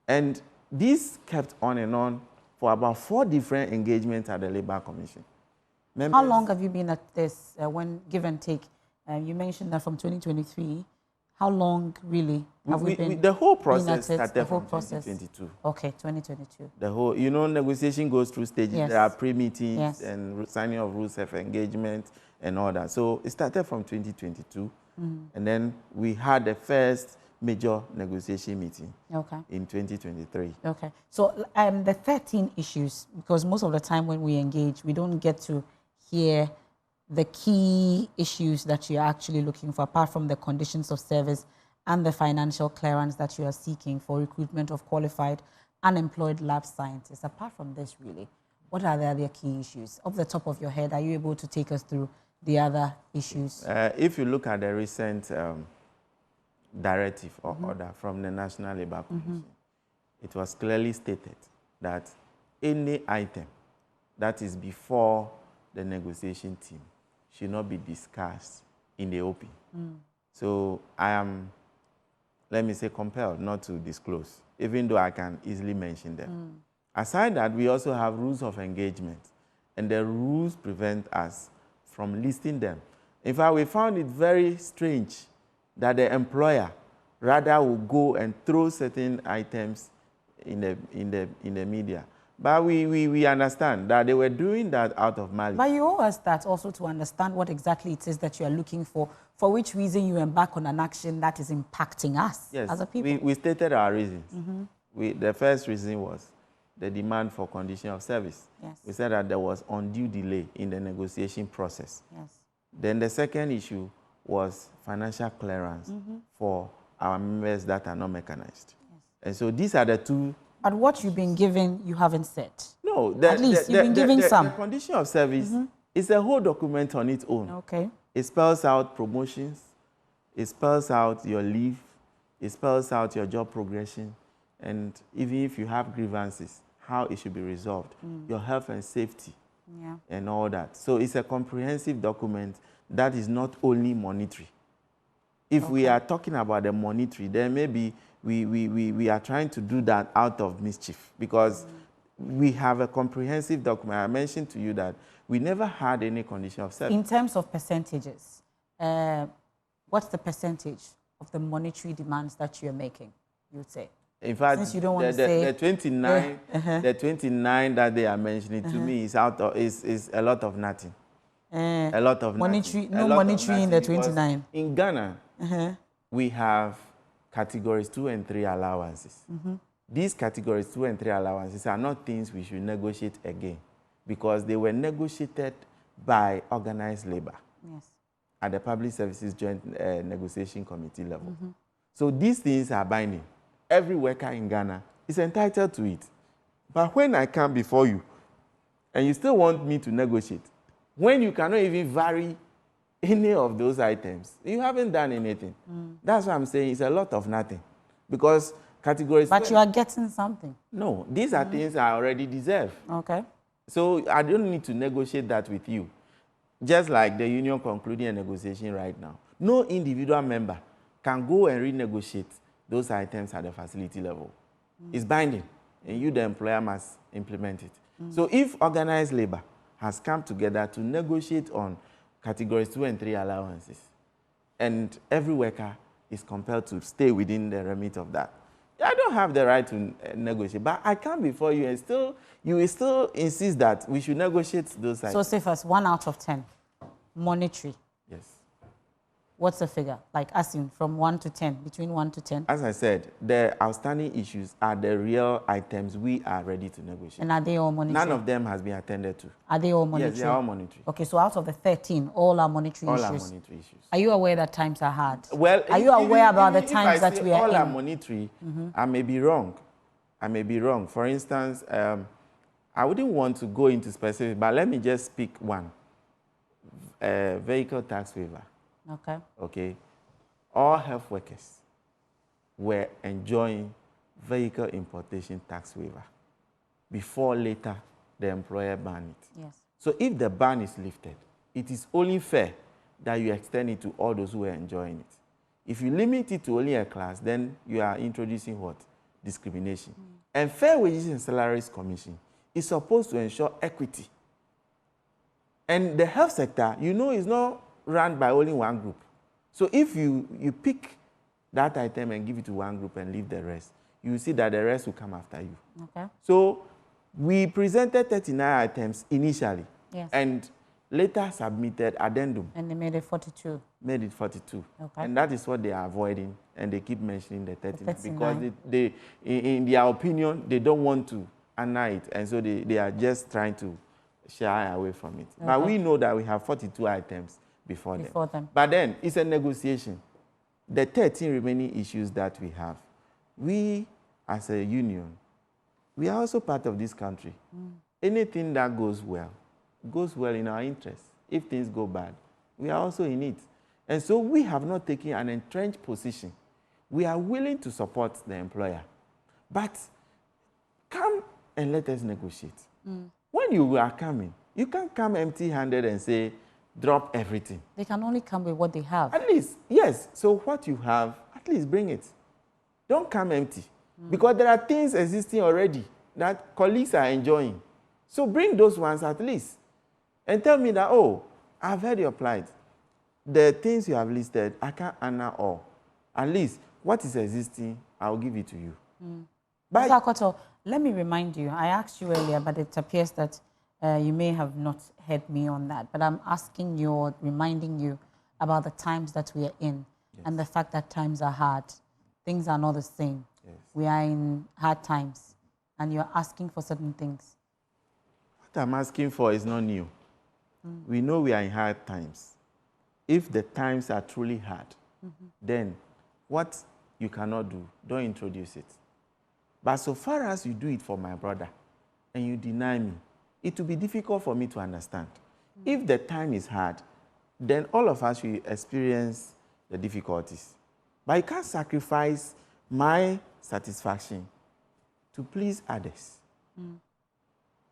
And this kept on and on for about 4 different engagements at the Labour Commission. How long have you been at this, when give and take? You mentioned that from 2023. How long really have we been? The whole process started from 2022. Okay, 2022. The whole, negotiation goes through stages. Yes. There are pre-meetings and signing of rules of engagement and all that. So it started from 2022, and then we had the first major negotiation meeting in 2023. Okay. So the 13 issues, because most of the time when we engage, we don't get to hear the key issues that you're actually looking for, apart from the conditions of service and the financial clearance that you are seeking for recruitment of qualified unemployed lab scientists. Apart from this, really, what are the other key issues? Off the top of your head, are you able to take us through the other issues? If you look at the recent directive or order from the National Labour Commission, it was clearly stated that any item that is before the negotiation team should not be discussed in the open. So I am, let me say, compelled not to disclose, even though I can easily mention them. Aside that, we also have rules of engagement, and the rules prevent us from listing them. In fact, we found it very strange that the employer rather will go and throw certain items in the media. But we understand that they were doing that out of malice. But you owe us that also to understand what exactly it is that you are looking for which reason you embark on an action that is impacting us as a people. We stated our reasons. The first reason was the demand for condition of service. We said that there was undue delay in the negotiation process. Then the second issue was financial clearance for our members that are not mechanized. And so these are the two. But what you've been given, you haven't said. No, at least you've been giving some. The condition of service is a whole document on its own. Okay. It spells out promotions, it spells out your leave, it spells out your job progression, and even if you have grievances, how it should be resolved, your health and safety, and all that. So it's a comprehensive document that is not only monetary. If we are talking about the monetary, then maybe we are trying to do that out of mischief, because we have a comprehensive document. I mentioned to you that we never had any condition of service. In terms of percentages, what's the percentage of the monetary demands that you're making, you would say? In fact, since you don't want to say the 29, the 29 that they are mentioning to me is a lot of nothing. A lot of monetary, nothing. No monetary in the 29. In Ghana, we have categories 2 and 3 allowances. These categories 2 and 3 allowances are not things we should negotiate again, because they were negotiated by organized labor at the Public Services Joint Negotiation Committee level. So these things are binding. Every worker in Ghana is entitled to it. But when I come before you and you still want me to negotiate, when you cannot even vary any of those items, you haven't done anything. That's why I'm saying it's a lot of nothing. Because categories... But you are getting something. No, these are things I already deserve. Okay. So I don't need to negotiate that with you. Just like the union concluding a negotiation right now. No individual member can go and renegotiate those items at the facility level. It's binding, and you, the employer, must implement it. So if organized labor has come together to negotiate on categories 2 and 3 allowances, and every worker is compelled to stay within the remit of that, I don't have the right to negotiate, but I come before you and you will still insist that we should negotiate those items. So say first, 1 out of 10, monetary. Yes. What's the figure? Like asking from 1 to 10, between 1 to 10? As I said, the outstanding issues are the real items we are ready to negotiate. And are they all monetary? None of them has been attended to. Are they all monetary? Yes, they are all monetary. Okay, so out of the 13, all are monetary issues? All are monetary issues. Are you aware that times are hard? Well, are you aware about the times that we are in? All are monetary. I may be wrong. I may be wrong. For instance, I wouldn't want to go into specifics, but let me just speak one. Vehicle tax waiver. Okay. Okay. All health workers were enjoying vehicle importation tax waiver before later the employer banned it. Yes. So if the ban is lifted, it is only fair that you extend it to all those who are enjoying it. If you limit it to only a class, then you are introducing what? Discrimination. And Fair Wages and Salaries Commission is supposed to ensure equity. And the health sector, you know, is not run by only one group. So if you pick that item and give it to one group and leave the rest, you will see that the rest will come after you. Okay. So we presented 39 items initially. Yes. And later submitted addendum. And they made it 42. Made it 42. Okay. And that is what they are avoiding. And they keep mentioning the 39. The 39. Because they, in their opinion, they don't want to honor it. And so they are just trying to shy away from it. Okay. But we know that we have 42 items before them. But then it's a negotiation. The 13 remaining issues that we have, we as a union, we are also part of this country. Anything that goes well in our interest. If things go bad, we are also in it. And so we have not taken an entrenched position. We are willing to support the employer. But come and let us negotiate. When you are coming, you can't come empty-handed and say, drop everything. They can only come with what they have. At least, yes. So what you have, at least bring it. Don't come empty. Because there are things existing already that colleagues are enjoying. So bring those ones at least. And tell me that, oh, I've heard your plight. The things you have listed, I can't honor all. At least what is existing, I'll give it to you. But Mr. Akoto, let me remind you, I asked you earlier, but it appears that you may have not heard me on that. But I'm asking you, or reminding you about the times that we are in, and the fact that times are hard. Things are not the same. Yes. We are in hard times, and you're asking for certain things. What I'm asking for is not new. We know we are in hard times. If the times are truly hard, then what you cannot do, don't introduce it. But so far as you do it for my brother and you deny me, it will be difficult for me to understand. If the time is hard, then all of us will experience the difficulties. But I can't sacrifice my satisfaction to please others.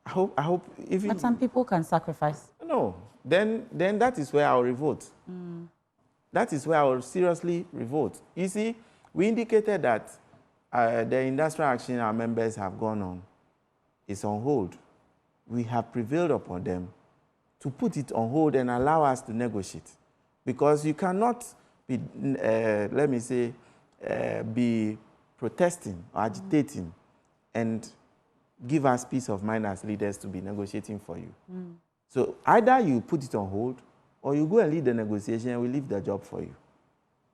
I hope if But some people can sacrifice. No, then that is where I'll revolt. That is where I will seriously revolt. You see, we indicated that the industrial action our members have gone on is on hold. We have prevailed upon them to put it on hold and allow us to negotiate. Because you cannot be, let me say, be protesting or agitating and give us peace of mind as leaders to be negotiating for you. So either you put it on hold or you go and lead the negotiation and we leave the job for you.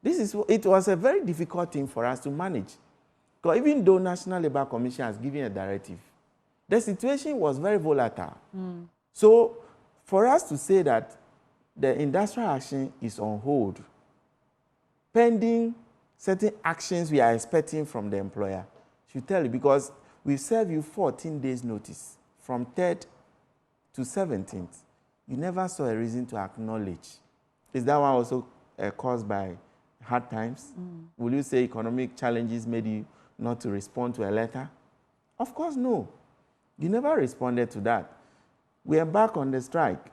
It was a very difficult thing for us to manage. Because even though National Labour Commission has given a directive, the situation was very volatile. So for us to say that the industrial action is on hold, pending certain actions we are expecting from the employer, should tell you, because we serve you 14 days notice from 3rd to 17th. You never saw a reason to acknowledge. Is that one also caused by hard times? Will you say economic challenges made you not to respond to a letter? Of course, no. You never responded to that. We are back on the strike.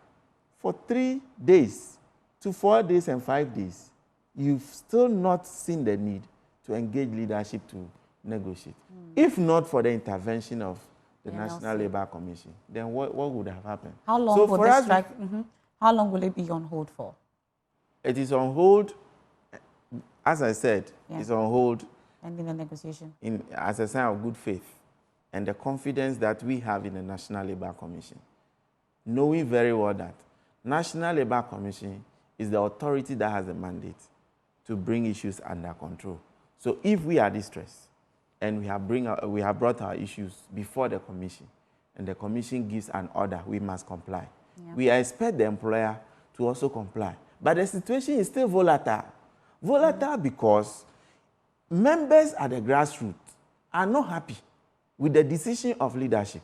For 3 days to 4 days and 5 days, you've still not seen the need to engage leadership to negotiate. If not for the intervention of the National Labour Commission, then what would have happened? How long will the strike? How long will it be on hold for? It is on hold. As I said, it's on hold. And in the negotiation. As a sign of good faith and the confidence that we have in the National Labour Commission, knowing very well that National Labour Commission It's the authority that has the mandate to bring issues under control. So if we are distressed and we have brought our issues before the commission, and the commission gives an order, we must comply. Yeah. We expect the employer to also comply. But the situation is still volatile. Volatile because members at the grassroots are not happy with the decision of leadership.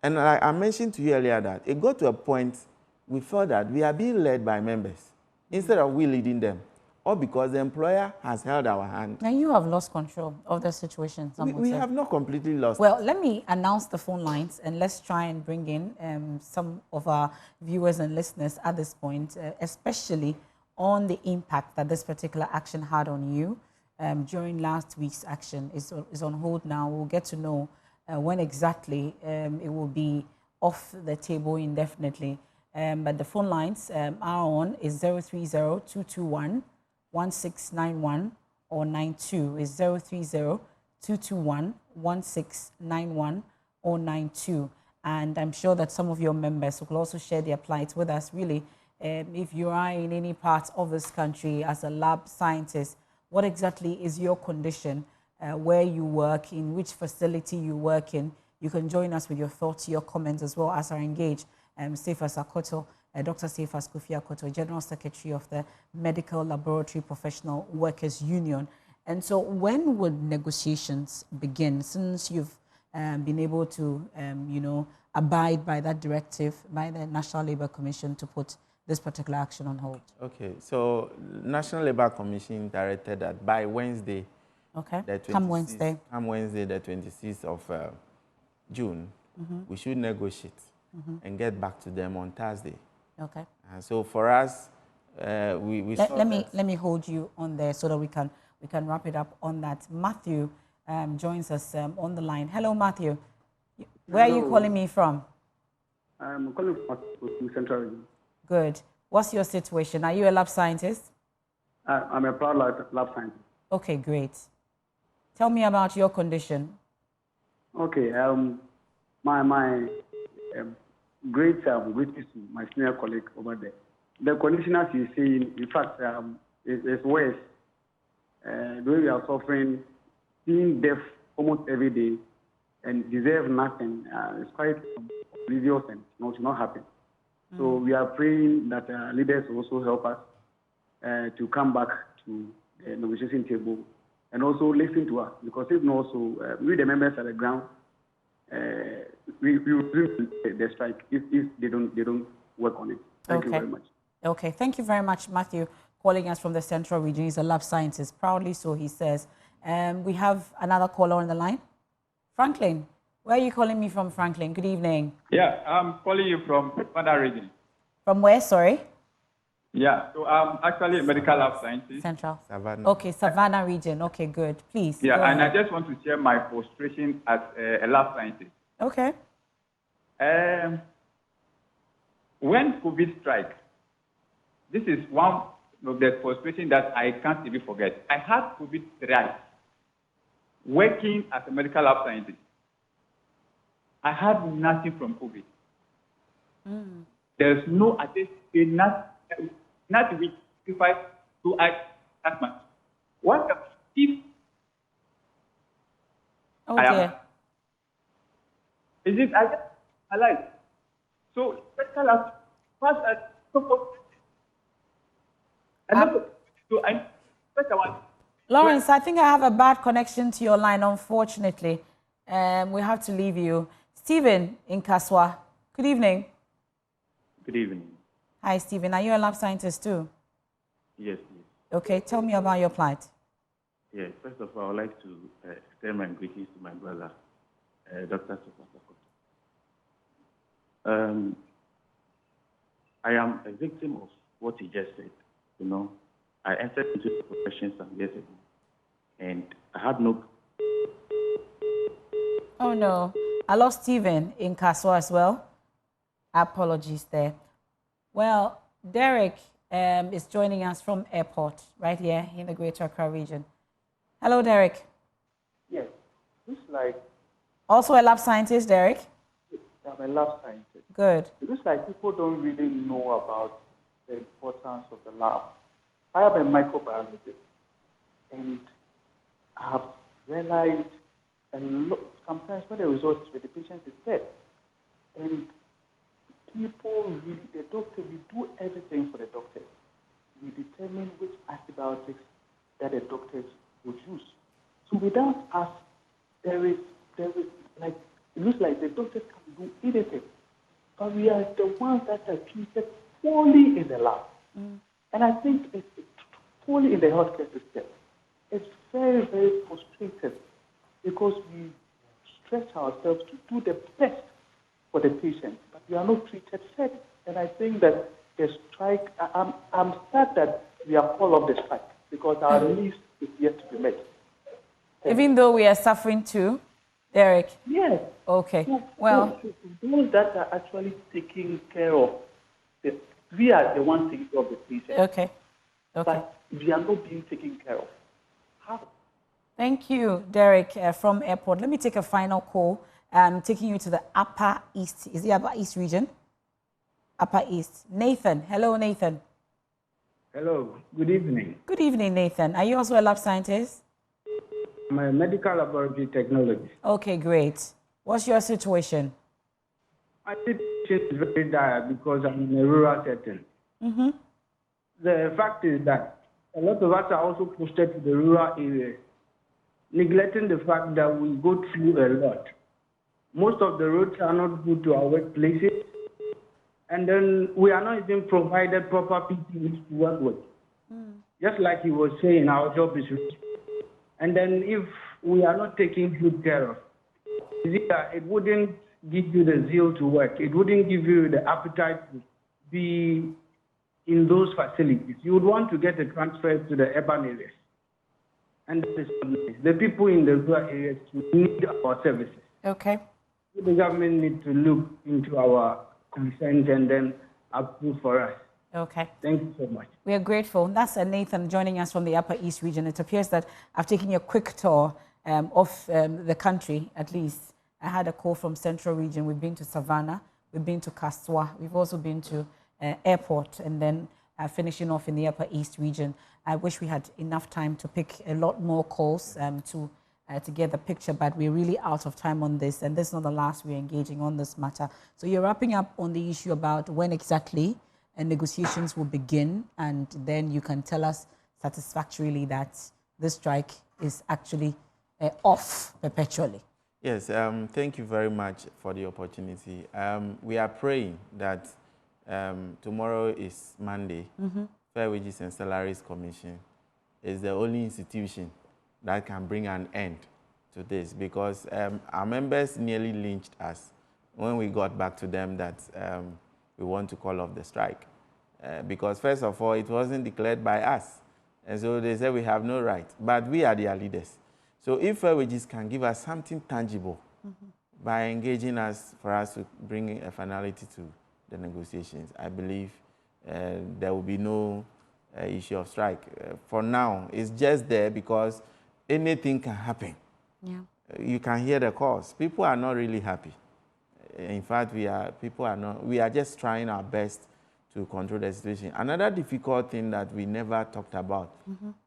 And like I mentioned to you earlier that it got to a point we felt that we are being led by members instead of we leading them, or because the employer has held our hand. And you have lost control of the situation. We have not completely lost. Well, let me announce the phone lines and let's try and bring in some of our viewers and listeners at this point, especially on the impact that this particular action had on you during last week's action. Is on hold now. We'll get to know when exactly it will be off the table indefinitely. But the phone lines are on is 030-221-1691 or 92 is 030-221-1691 or 92. And I'm sure that some of your members will also share their plight with us. Really, if you are in any part of this country as a lab scientist, what exactly is your condition, where you work, in which facility you work in? You can join us with your thoughts, your comments, as well as our engage Cephas Akoto, Dr. Cephas Kofi Akoto, General Secretary of the Medical Laboratory Professional Workers Union. And so when would negotiations begin, since you've been able to, abide by that directive by the National Labour Commission to put this particular action on hold? Okay, so National Labour Commission directed that by Wednesday, come Wednesday, the 26th of June, we should negotiate and get back to them on Thursday. Okay. So for us, let me hold you on there so that we can wrap it up on that. Matthew joins us on the line. Hello, Matthew. Where are you calling me from? I'm calling from Central Region. Good. What's your situation? Are you a lab scientist? I'm a proud lab scientist. Okay, great. Tell me about your condition. Okay. My great greetings to my senior colleague over there. The condition, as you see, in fact, is worse. The way we are suffering, seeing death almost every day, and deserve nothing. It's quite oblivious and should not happen. So we are praying that leaders will also help us to come back to the negotiation table and also listen to us, because if not, also we the members at the ground, we will bring the strike if they don't work on it. Thank you very much. Okay, thank you very much, Matthew, calling us from the Central Region. He's a lab scientist, proudly so, he says. We have another caller on the line. Franklin, where are you calling me from, Franklin? Good evening. Yeah, I'm calling you from Savannah region. From where, sorry? Yeah, so I'm actually a medical lab scientist. Central. Savannah. Okay, Savannah region. Okay, good. Please. Yeah, and I just want to share my frustration as a lab scientist. Okay. When COVID strike, this is one of the frustration that I can't even forget. I had COVID strike working as a medical lab scientist. I had nothing from COVID. There's no attestation, not with to act that much. What if is it alive? So medical lab first at Lawrence, I think I have a bad connection to your line, unfortunately. We have to leave you. Stephen in Kaswa, good evening. Good evening. Hi, Stephen. Are you a lab scientist too? Yes, yes. Okay, tell me about your plight. Yes, first of all, I would like to extend my greetings to my brother, Dr. Sokosako. I am a victim of what he just said. You know, I entered into the profession some years ago, and I had no... Oh, no. I lost Stephen in Kaswa as well. Apologies there. Well, Derek is joining us from airport right here in the Greater Accra region. Hello, Derek. Yes. Looks like... Also a lab scientist, Derek? I'm a lab scientist. Good. It looks like people don't really know about the importance of the lab. I am a microbiologist, and I have realized a lot, sometimes when the results with the patient is dead, and people really, the doctor, we do everything for the doctors. We determine which antibiotics that the doctors would use. So without us, there is like, it looks like the doctors can do anything, but we are the ones that are treated poorly in the lab. And I think it's poorly in the healthcare system. It's very, very frustrating because we stretch ourselves to do the best for the patient, but we are not treated fairly. And I think that the strike, I'm sad that we are called off the strike because our needs is yet to be met. Even though we are suffering too, Derek? Yes. Okay. So, well, those that are actually taking care of, we are the ones taking care of the patient. Okay. But we are not being taken care of. Thank you, Derek, from Airport. Let me take a final call. Taking you to the Upper East. Is it Upper East region? Upper East. Nathan. Hello, Nathan. Hello. Good evening. Good evening, Nathan. Are you also a lab scientist? I'm a medical laboratory technologist. Okay, great. What's your situation? My situation is very dire because I'm in a rural setting. The fact is that a lot of us are also posted to the rural areas, neglecting the fact that we go through a lot. Most of the roads are not good to our workplaces, and then we are not even provided proper PPEs to work with. Just like he was saying, our job is risky. And then if we are not taking good care of, it wouldn't give you the zeal to work. It wouldn't give you the appetite to be in those facilities. You would want to get a transfer to the urban areas. And that is the people in the rural areas need our services. Okay. The government needs to look into our concerns and then approve for us. Okay. Thank you so much. We are grateful. That's Nathan joining us from the Upper East region. It appears that I've taken a quick tour of the country, at least. I had a call from Central region. We've been to Savannah. We've been to Kaswa. We've also been to Airport, and then finishing off in the Upper East region. I wish we had enough time to pick a lot more calls to get the picture, but we're really out of time on this, and this is not the last we're engaging on this matter. So you're wrapping up on the issue about when exactly negotiations will begin, and then you can tell us satisfactorily that this strike is actually off perpetually. Yes, thank you very much for the opportunity. We are praying that tomorrow is Monday. Fair Wages and Salaries Commission is the only institution that can bring an end to this, because our members nearly lynched us when we got back to them that we want to call off the strike. Because first of all, it wasn't declared by us. And so they said we have no right, but we are their leaders. So if Fair Wages can give us something tangible by engaging us for us to bring a finality to the negotiations, I believe there will be no issue of strike. For now, it's just there because anything can happen. Yeah. You can hear the calls. People are not really happy. In fact, we are just trying our best to control the situation. Another difficult thing that we never talked about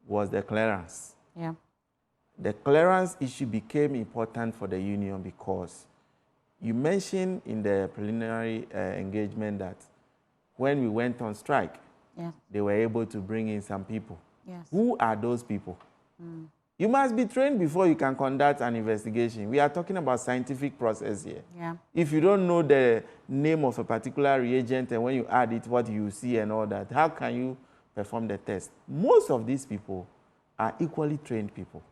was the clearance. Yeah. The clearance issue became important for the union because you mentioned in the preliminary engagement that when we went on strike, they were able to bring in some people. Yes. Who are those people? You must be trained before you can conduct an investigation. We are talking about scientific process here. Yeah. If you don't know the name of a particular reagent and when you add it, what you see and all that, how can you perform the test? Most of these people are equally trained people,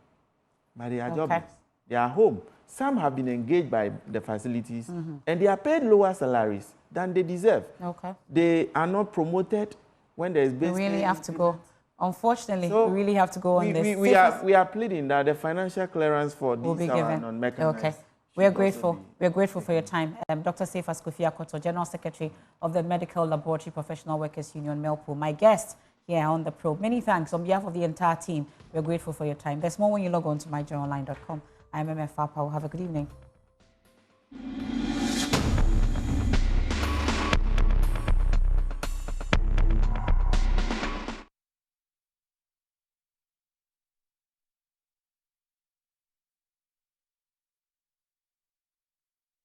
but they are jobless. They are home. Some have been engaged by the facilities and they are paid lower salaries than they deserve. Okay. They are not promoted when there is basic. We really have to go. Unfortunately, So we really have to go on this. We are pleading that the financial clearance for these are non-mechanized. Okay. We are grateful. We are grateful for your time. Dr. Cephas Kofi Akoto, General Secretary of the Medical Laboratory Professional Workers Union, Melpwu, my guest here on The Probe. Many thanks on behalf of the entire team. We are grateful for your time. There's more when you log on to myjournalline.com. I'm MF Apau. Have a good evening.